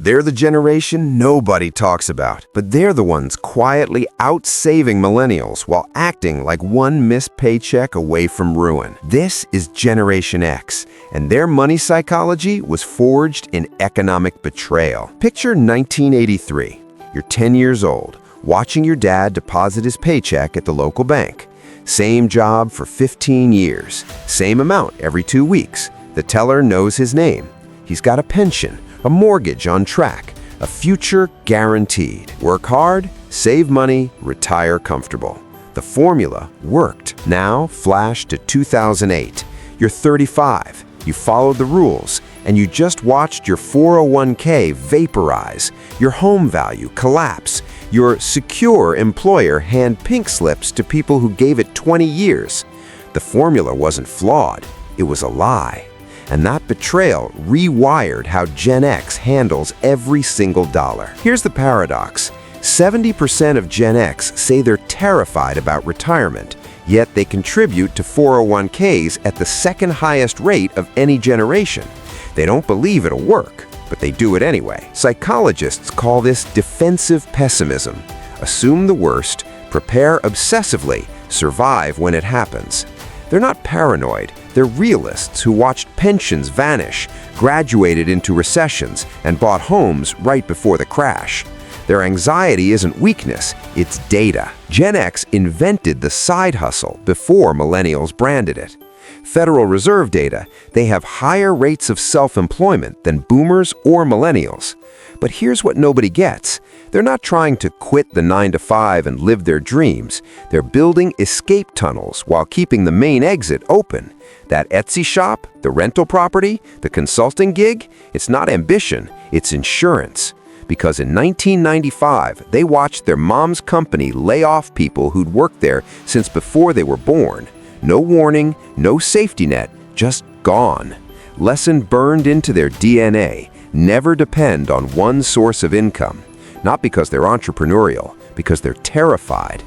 They're the generation nobody talks about, but they're the ones quietly out-saving millennials while acting like one missed paycheck away from ruin. This is Generation X, and their money psychology was forged in economic betrayal. Picture 1983. You're 10 years old, watching your dad deposit his paycheck at the local bank. Same job for 15 years, same amount every 2 weeks. The teller knows his name. He's got a pension, a mortgage on track, a future guaranteed. Work hard, save money, retire comfortable. The formula worked. Now, flash to 2008. You're 35, you followed the rules, and you just watched your 401k vaporize, your home value collapse, your secure employer hand pink slips to people who gave it 20 years. The formula wasn't flawed, it was a lie. And that betrayal rewired how Gen X handles every single dollar. Here's the paradox. 70% of Gen X say they're terrified about retirement, yet they contribute to 401ks at the second highest rate of any generation. They don't believe it'll work, but they do it anyway. Psychologists call this defensive pessimism. Assume the worst, prepare obsessively, survive when it happens. They're not paranoid. They're realists who watched pensions vanish, graduated into recessions, and bought homes right before the crash. Their anxiety isn't weakness, it's data. Gen X invented the side hustle before millennials branded it. Federal Reserve data, they have higher rates of self-employment than boomers or millennials. But here's what nobody gets. They're not trying to quit the 9-to-5 and live their dreams. They're building escape tunnels while keeping the main exit open. That Etsy shop, the rental property, the consulting gig, it's not ambition, it's insurance. Because in 1995, they watched their mom's company lay off people who'd worked there since before they were born. No warning, no safety net, just gone. Lesson burned into their DNA. Never depend on one source of income. Not because they're entrepreneurial, because they're terrified.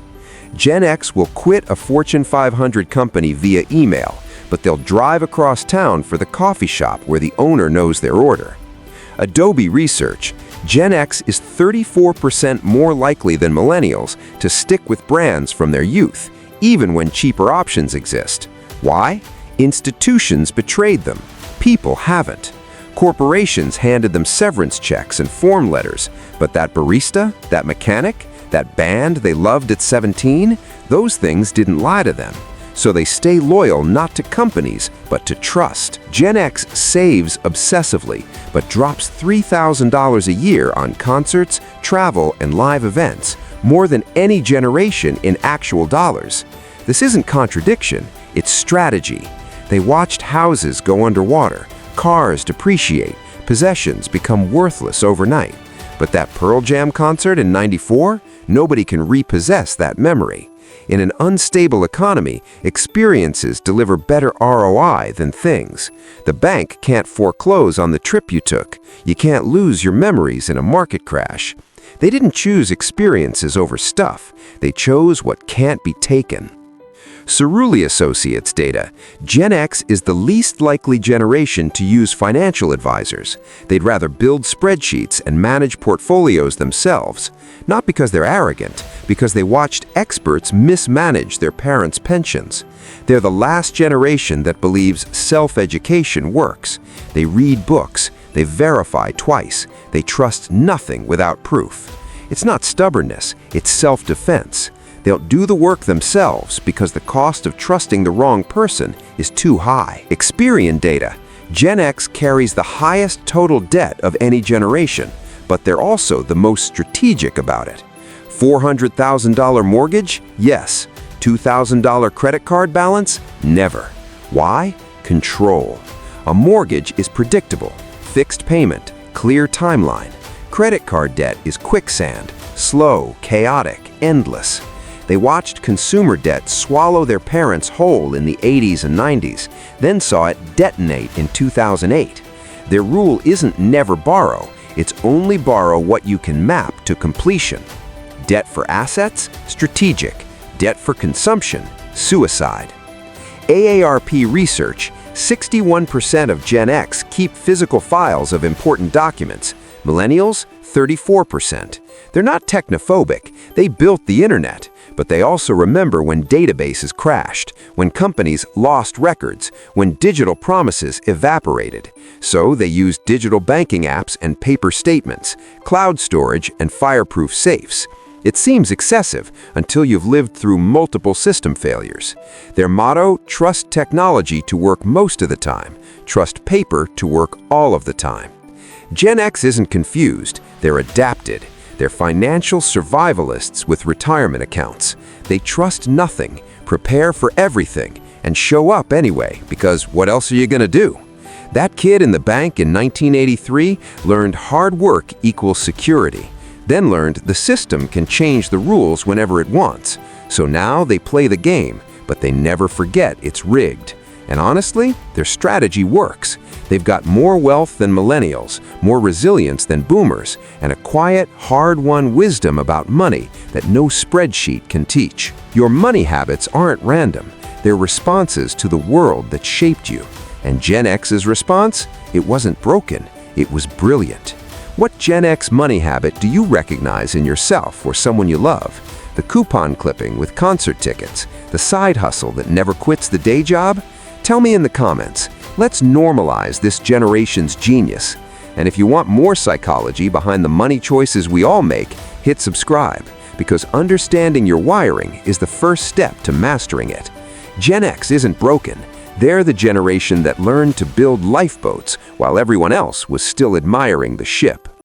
Gen X will quit a Fortune 500 company via email, but they'll drive across town for the coffee shop where the owner knows their order. Adobe research, Gen X is 34% more likely than millennials to stick with brands from their youth, even when cheaper options exist. Why? Institutions betrayed them. People haven't. Corporations handed them severance checks and form letters, but that barista, that mechanic, that band they loved at 17, those things didn't lie to them. So they stay loyal not to companies, but to trust. Gen X saves obsessively, but drops $3,000 a year on concerts, travel, and live events, more than any generation in actual dollars. This isn't contradiction, it's strategy. They watched houses go underwater, cars depreciate, possessions become worthless overnight. But that Pearl Jam concert in '94, nobody can repossess that memory. In an unstable economy, experiences deliver better ROI than things. The bank can't foreclose on the trip you took. You can't lose your memories in a market crash. They didn't choose experiences over stuff. They chose what can't be taken. Cerulli Associates data, Gen X is the least likely generation to use financial advisors. They'd rather build spreadsheets and manage portfolios themselves. Not because they're arrogant, because they watched experts mismanage their parents' pensions. They're the last generation that believes self-education works. They read books, they verify twice, they trust nothing without proof. It's not stubbornness, it's self-defense. They'll do the work themselves because the cost of trusting the wrong person is too high. Experian data, Gen X carries the highest total debt of any generation, but they're also the most strategic about it. $400,000 mortgage? Yes. $2,000 credit card balance? Never. Why? Control. A mortgage is predictable, fixed payment, clear timeline. Credit card debt is quicksand, slow, chaotic, endless. They watched consumer debt swallow their parents whole in the 80s and 90s, then saw it detonate in 2008. Their rule isn't never borrow, it's only borrow what you can map to completion. Debt for assets? Strategic. Debt for consumption? Suicide. AARP research, 61% of Gen X keep physical files of important documents, Millennials, 34%. They're not technophobic. They built the internet, but they also remember when databases crashed, when companies lost records, when digital promises evaporated. So they used digital banking apps and paper statements, cloud storage and fireproof safes. It seems excessive until you've lived through multiple system failures. Their motto, trust technology to work most of the time, trust paper to work all of the time. Gen X isn't confused, they're adapted. They're financial survivalists with retirement accounts. They trust nothing, prepare for everything, and show up anyway, because what else are you going to do? That kid in the bank in 1983 learned hard work equals security, then learned the system can change the rules whenever it wants. So now they play the game, but they never forget it's rigged. And honestly, their strategy works. They've got more wealth than millennials, more resilience than boomers, and a quiet, hard-won wisdom about money that no spreadsheet can teach. Your money habits aren't random. They're responses to the world that shaped you. And Gen X's response? It wasn't broken, it was brilliant. What Gen X money habit do you recognize in yourself or someone you love? The coupon clipping with concert tickets? The side hustle that never quits the day job? Tell me in the comments. Let's normalize this generation's genius. And if you want more psychology behind the money choices we all make, hit subscribe, because understanding your wiring is the first step to mastering it. Gen X isn't broken. They're the generation that learned to build lifeboats while everyone else was still admiring the ship.